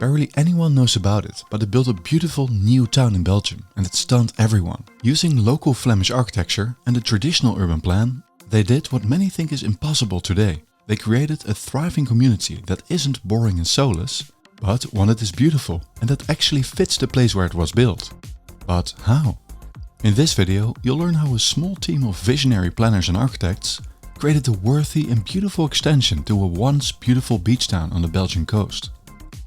Barely anyone knows about it, but they built a beautiful new town in Belgium and it stunned everyone. Using local Flemish architecture and a traditional urban plan, they did what many think is impossible today. They created a thriving community that isn't boring and soulless, but one that is beautiful and that actually fits the place where it was built. But how? In this video, you'll learn how a small team of visionary planners and architects created a worthy and beautiful extension to a once beautiful beach town on the Belgian coast.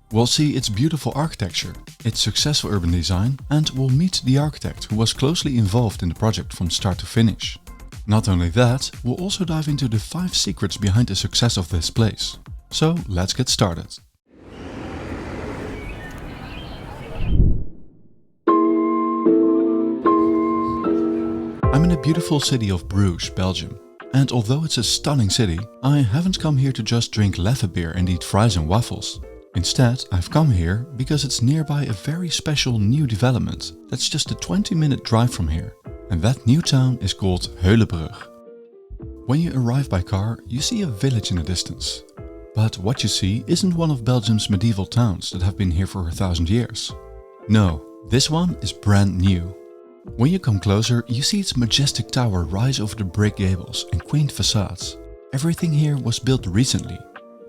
We'll see its beautiful architecture, its successful urban design, and we'll meet the architect who was closely involved in the project from start to finish. Not only that, we'll also dive into the 5 secrets behind the success of this place. So let's get started. I'm in the beautiful city of Bruges, Belgium. And although it's a stunning city, I haven't come here to just drink leffe beer and eat fries and waffles. Instead, I've come here because it's nearby a very special new development that's just a 20-minute drive from here. And that new town is called Heulebrug. When you arrive by car, you see a village in the distance. But what you see isn't one of Belgium's medieval towns that have been here for 1,000 years. No, this one is brand new. When you come closer, you see its majestic tower rise over the brick gables and quaint facades. Everything here was built recently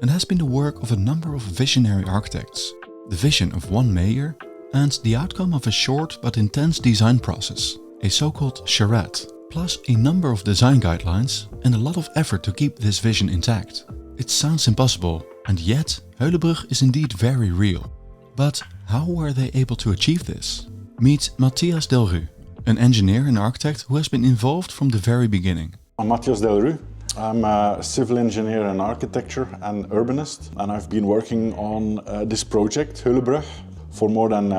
and has been the work of a number of visionary architects, the vision of one mayor, and the outcome of a short but intense design process, a so-called charrette, plus a number of design guidelines and a lot of effort to keep this vision intact. It sounds impossible, and yet Heulebrug is indeed very real. But how were they able to achieve this? Meet Mathias Delrue, an engineer and architect who has been involved from the very beginning. I'm Mathias Delrue. I'm a civil engineer and architecture and urbanist, and I've been working on this project, Heulebrug, for more than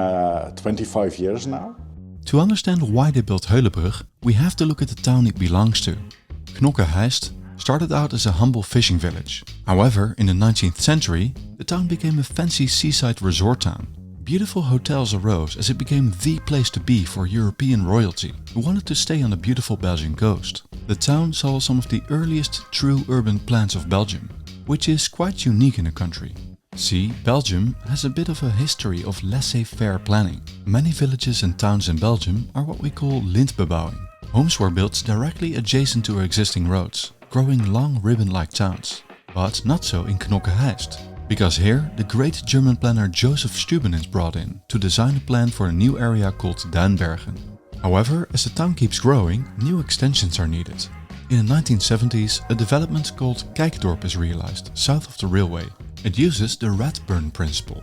25 years now. To understand why they built Heulebrug, we have to look at the town it belongs to. Knokke started out as a humble fishing village. However, in the 19th century, the town became a fancy seaside resort town. Beautiful hotels arose as it became the place to be for European royalty who wanted to stay on the beautiful Belgian coast. The town saw some of the earliest true urban plans of Belgium, which is quite unique in the country. See, Belgium has a bit of a history of laissez-faire planning. Many villages and towns in Belgium are what we call lintbebouwing. Homes were built directly adjacent to existing roads, growing long ribbon-like towns. But not so in Knokke, because here the great German planner Joseph Steuben is brought in to design a plan for a new area called Duinbergen. However, as the town keeps growing, new extensions are needed. In the 1970s, a development called KITT is realized south of the railway. It uses the rat burn principle.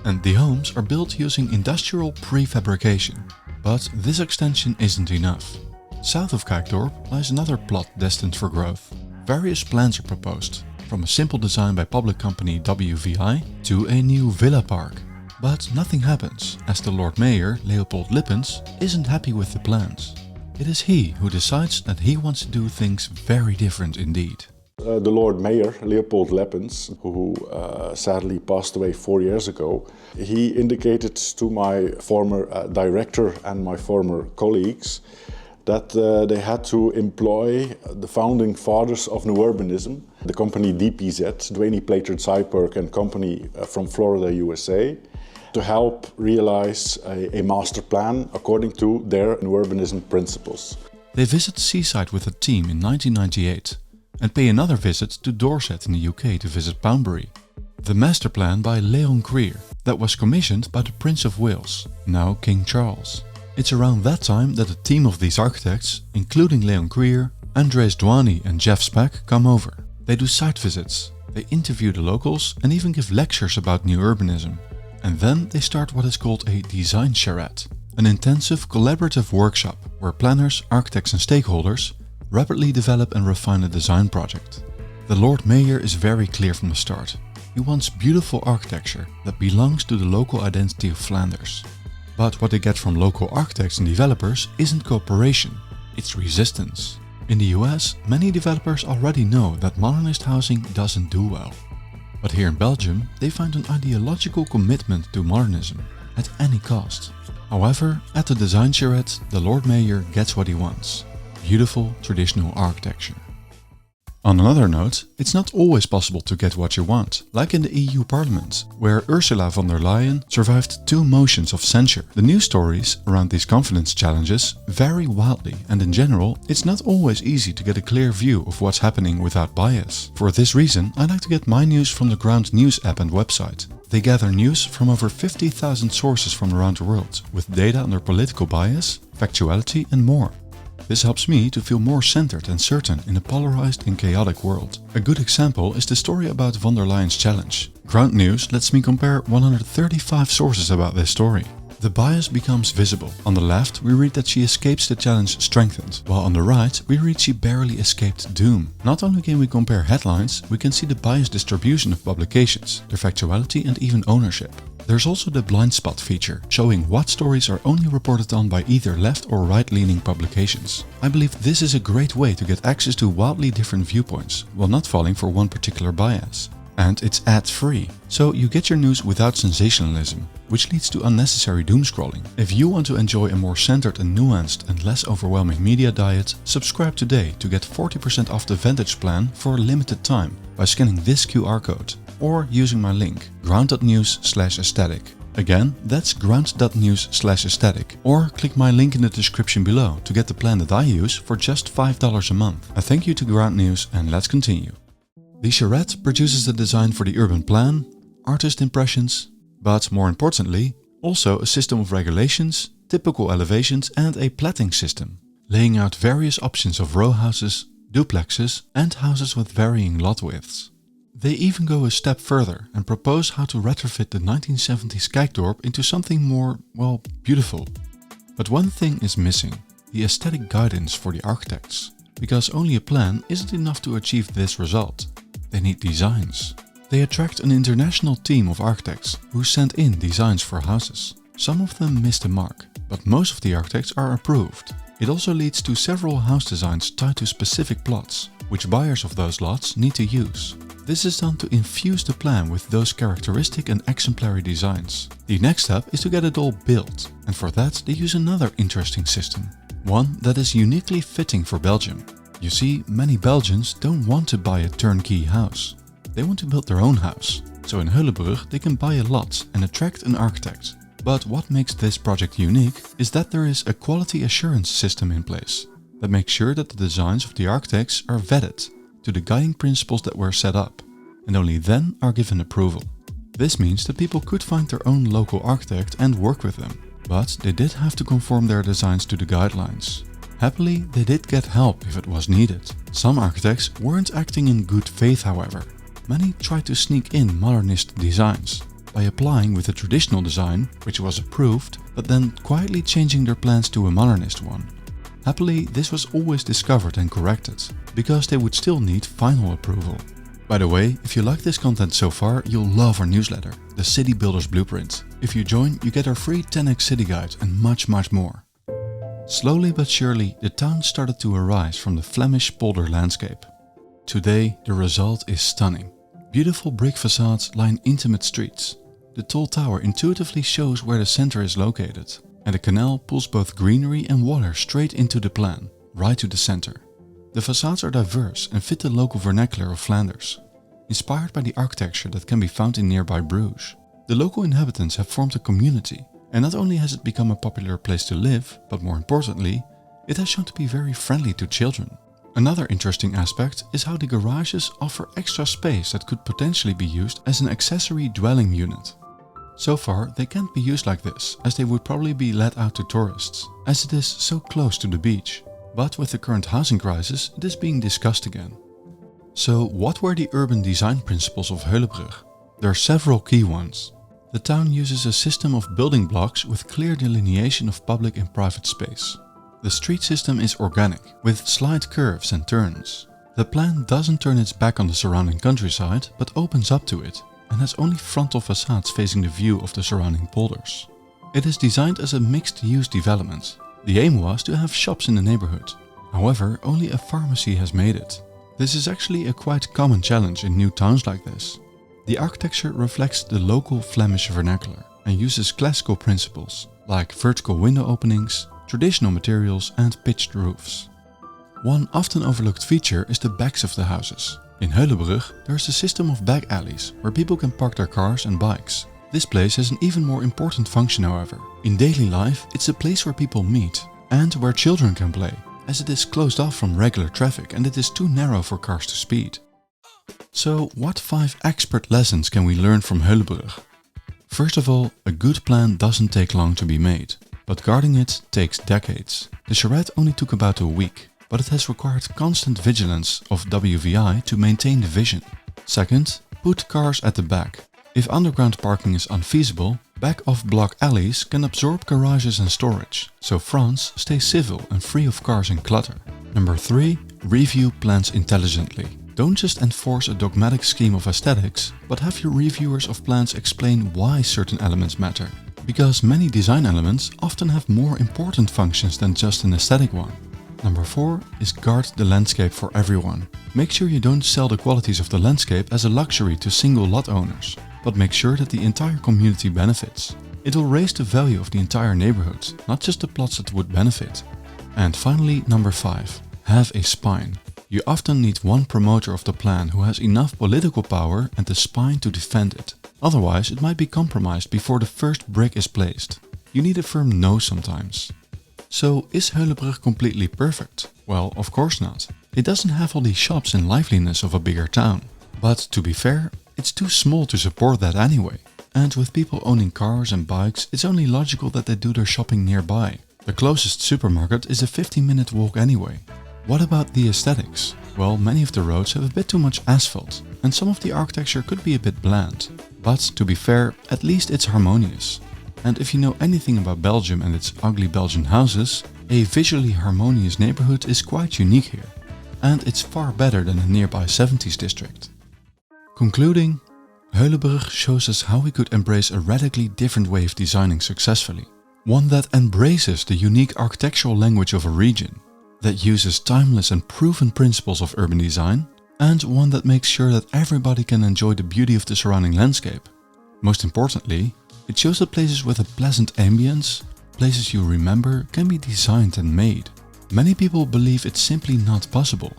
And the homes are built using industrial prefabrication. But this extension isn't enough. South of KITT lies another plot destined for growth. Various plans are proposed, from a simple design by public company WVI to a new villa park. But nothing happens, as the Lord Mayor, Leopold Lippens, isn't happy with the plans. It is he who decides that he wants to do things very different indeed. The Lord Mayor, Leopold Lippens, who sadly passed away 4 years ago, he indicated to my former director and my former colleagues that they had to employ the founding fathers of New Urbanism, the company DPZ, Dwayne Plater Zyperk and Company from Florida, USA, to help realize a master plan according to their New Urbanism principles. They visit Seaside with a team in 1998 and pay another visit to Dorset in the UK to visit Poundbury. The master plan by Leon Creer that was commissioned by the Prince of Wales, now King Charles. It's around that time that a team of these architects, including Leon Creer, Andres Douani and Jeff Speck, come over. They do site visits, they interview the locals and even give lectures about new urbanism. And then they start what is called a design charrette, an intensive collaborative workshop where planners, architects and stakeholders rapidly develop and refine a design project. The Lord Mayor is very clear from the start. He wants beautiful architecture that belongs to the local identity of Flanders. But what they get from local architects and developers isn't cooperation, it's resistance. In the US, many developers already know that modernist housing doesn't do well. But here in Belgium, they find an ideological commitment to modernism at any cost. However, at the design charrette, the Lord Mayor gets what he wants: beautiful traditional architecture. On another note, it's not always possible to get what you want, like in the EU Parliament, where Ursula von der Leyen survived 2 motions of censure. The news stories around these confidence challenges vary wildly, and in general, it's not always easy to get a clear view of what's happening without bias. For this reason, I like to get my news from the Ground News app and website. They gather news from over 50,000 sources from around the world, with data on their political bias, factuality and more. This helps me to feel more centered and certain in a polarized and chaotic world. A good example is the story about von der Leyen's challenge. Ground News lets me compare 135 sources about this story. The bias becomes visible. On the left, we read that she escapes the challenge strengthened, while on the right, we read she barely escaped doom. Not only can we compare headlines, we can see the biased distribution of publications, their factuality and even ownership. There's also the blind spot feature, showing what stories are only reported on by either left or right-leaning publications. I believe this is a great way to get access to wildly different viewpoints, while not falling for one particular bias. And it's ad-free, so you get your news without sensationalism, which leads to unnecessary doom scrolling. If you want to enjoy a more centered and nuanced and less overwhelming media diet, subscribe today to get 40% off the Vantage plan for a limited time by scanning this QR code or using my link ground.news/aesthetic. Again, that's ground.news/aesthetic, or click my link in the description below to get the plan that I use for just $5 a month. A thank you to Ground News, and let's continue. The charrette produces the design for the urban plan, artist impressions, but more importantly, also a system of regulations, typical elevations and a platting system, laying out various options of row houses, duplexes and houses with varying lot widths. They even go a step further and propose how to retrofit the 1970s Kijkdorp into something more, well, beautiful. But one thing is missing, the aesthetic guidance for the architects, because only a plan isn't enough to achieve this result. They need designs. They attract an international team of architects who send in designs for houses. Some of them miss the mark, but most of the architects are approved. It also leads to several house designs tied to specific plots, which buyers of those lots need to use. This is done to infuse the plan with those characteristic and exemplary designs. The next step is to get it all built, and for that they use another interesting system. One that is uniquely fitting for Belgium. You see, many Belgians don't want to buy a turnkey house. They want to build their own house. So in Heulebrug they can buy a lot and attract an architect. But what makes this project unique is that there is a quality assurance system in place that makes sure that the designs of the architects are vetted to the guiding principles that were set up, and only then are given approval. This means that people could find their own local architect and work with them, but they did have to conform their designs to the guidelines. Happily, they did get help if it was needed. Some architects weren't acting in good faith, however. Many tried to sneak in modernist designs by applying with a traditional design, which was approved, but then quietly changing their plans to a modernist one. Happily, this was always discovered and corrected, because they would still need final approval. By the way, if you like this content so far, you'll love our newsletter, the City Builder's Blueprint. If you join, you get our free 10x City Guide and much more. Slowly but surely, the town started to arise from the Flemish polder landscape. Today, the result is stunning. Beautiful brick facades line intimate streets. The tall tower intuitively shows where the center is located, and the canal pulls both greenery and water straight into the plan, right to the center. The facades are diverse and fit the local vernacular of Flanders, inspired by the architecture that can be found in nearby Bruges. The local inhabitants have formed a community, and not only has it become a popular place to live, but more importantly, it has shown to be very friendly to children. Another interesting aspect is how the garages offer extra space that could potentially be used as an accessory dwelling unit. So far, they can't be used like this, as they would probably be let out to tourists, as it is so close to the beach. But with the current housing crisis, it is being discussed again. So what were the urban design principles of Heulebrug? There are several key ones. The town uses a system of building blocks with clear delineation of public and private space. The street system is organic, with slight curves and turns. The plan doesn't turn its back on the surrounding countryside, but opens up to it, and has only frontal facades facing the view of the surrounding polders. It is designed as a mixed-use development. The aim was to have shops in the neighborhood. However, only a pharmacy has made it. This is actually a quite common challenge in new towns like this. The architecture reflects the local Flemish vernacular and uses classical principles like vertical window openings, traditional materials and pitched roofs. One often overlooked feature is the backs of the houses. In Heulebrug, there is a system of back alleys where people can park their cars and bikes. This place has an even more important function, however. In daily life, it's a place where people meet and where children can play, as it is closed off from regular traffic and it is too narrow for cars to speed. So, what 5 expert lessons can we learn from Heulebrug? First of all, a good plan doesn't take long to be made, but guarding it takes decades. The charrette only took about a week, but it has required constant vigilance of WVI to maintain the vision. Second, put cars at the back. If underground parking is unfeasible, back-of-block alleys can absorb garages and storage, so France stays civil and free of cars and clutter. Number 3. Review plans intelligently. Don't just enforce a dogmatic scheme of aesthetics, but have your reviewers of plans explain why certain elements matter. Because many design elements often have more important functions than just an aesthetic one. Number 4 is guard the landscape for everyone. Make sure you don't sell the qualities of the landscape as a luxury to single lot owners, but make sure that the entire community benefits. It will raise the value of the entire neighborhood, not just the plots that would benefit. And finally, number 5, have a spine. You often need one promoter of the plan who has enough political power and the spine to defend it. Otherwise, it might be compromised before the first brick is placed. You need a firm no sometimes. So, is Heulebrug completely perfect? Well, of course not. It doesn't have all the shops and liveliness of a bigger town. But to be fair, it's too small to support that anyway. And with people owning cars and bikes, it's only logical that they do their shopping nearby. The closest supermarket is a 15-minute walk anyway. What about the aesthetics? Well, many of the roads have a bit too much asphalt, and some of the architecture could be a bit bland. But to be fair, at least it's harmonious. And if you know anything about Belgium and its ugly Belgian houses, a visually harmonious neighborhood is quite unique here. And it's far better than a nearby 70s district. Concluding, Heulebrug shows us how we could embrace a radically different way of designing successfully. One that embraces the unique architectural language of a region, that uses timeless and proven principles of urban design, and one that makes sure that everybody can enjoy the beauty of the surrounding landscape. Most importantly, it shows that places with a pleasant ambience, places you remember, can be designed and made. Many people believe it's simply not possible.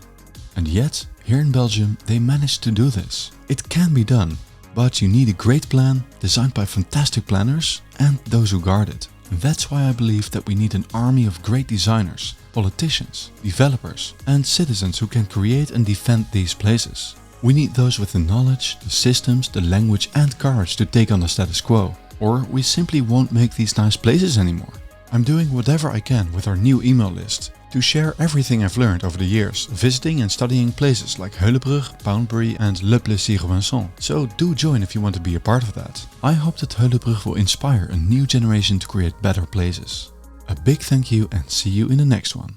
And yet, here in Belgium, they managed to do this. It can be done, but you need a great plan, designed by fantastic planners, and those who guard it. That's why I believe that we need an army of great designers, politicians, developers, and citizens who can create and defend these places. We need those with the knowledge, the systems, the language and courage to take on the status quo, or we simply won't make these nice places anymore. I'm doing whatever I can with our new email list to share everything I've learned over the years, visiting and studying places like Heulebrug, Poundbury and Le Plessis-Robinson. So do join if you want to be a part of that. I hope that Heulebrug will inspire a new generation to create better places. A big thank you and see you in the next one.